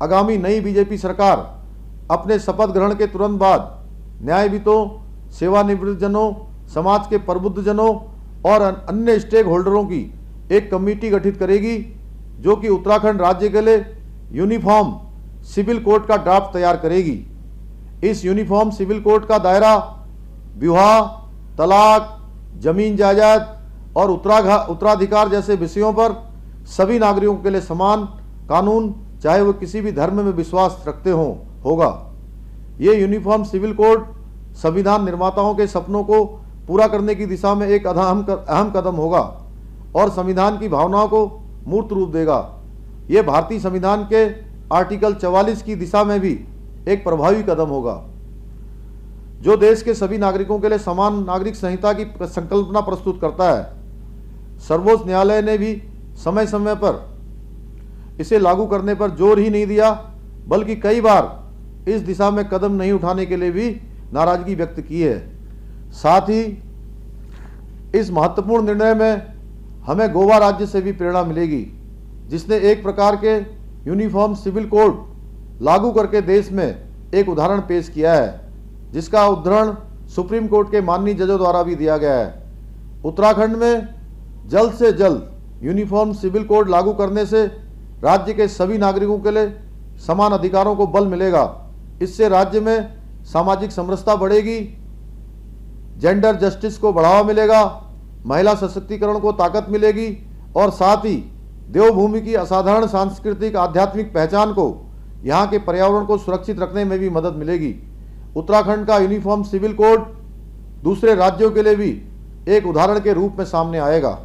आगामी नई बीजेपी सरकार अपने शपथ ग्रहण के तुरंत बाद न्यायविदों, सेवानिवृत्त जनों, समाज के प्रबुद्ध जनों और अन्य स्टेक होल्डरों की एक कमेटी गठित करेगी जो कि उत्तराखंड राज्य के लिए यूनिफॉर्म सिविल कोड का ड्राफ्ट तैयार करेगी। इस यूनिफॉर्म सिविल कोड का दायरा विवाह, तलाक, जमीन जायदाद और उत्तराधिकार जैसे विषयों पर सभी नागरिकों के लिए समान कानून, चाहे वो किसी भी धर्म में विश्वास रखते हों, होगा। ये यूनिफॉर्म सिविल कोड संविधान निर्माताओं के सपनों को पूरा करने की दिशा में एक अहम कदम होगा और संविधान की भावनाओं को मूर्त रूप देगा। ये भारतीय संविधान के आर्टिकल 44 की दिशा में भी एक प्रभावी कदम होगा जो देश के सभी नागरिकों के लिए समान नागरिक संहिता की संकल्पना प्रस्तुत करता है। सर्वोच्च न्यायालय ने भी समय समय पर इसे लागू करने पर जोर ही नहीं दिया, बल्कि कई बार इस दिशा में कदम नहीं उठाने के लिए भी नाराजगी व्यक्त की है। साथ ही इस महत्वपूर्ण निर्णय में हमें गोवा राज्य से भी प्रेरणा मिलेगी, जिसने एक प्रकार के यूनिफॉर्म सिविल कोड लागू करके देश में एक उदाहरण पेश किया है, जिसका उद्धरण सुप्रीम कोर्ट के माननीय जजों द्वारा भी दिया गया है। उत्तराखंड में जल्द से जल्द यूनिफॉर्म सिविल कोड लागू करने से राज्य के सभी नागरिकों के लिए समान अधिकारों को बल मिलेगा। इससे राज्य में सामाजिक समरसता बढ़ेगी, जेंडर जस्टिस को बढ़ावा मिलेगा, महिला सशक्तिकरण को ताकत मिलेगी और साथ ही देवभूमि की असाधारण सांस्कृतिक आध्यात्मिक पहचान को, यहाँ के पर्यावरण को सुरक्षित रखने में भी मदद मिलेगी। उत्तराखंड का यूनिफॉर्म सिविल कोड दूसरे राज्यों के लिए भी एक उदाहरण के रूप में सामने आएगा।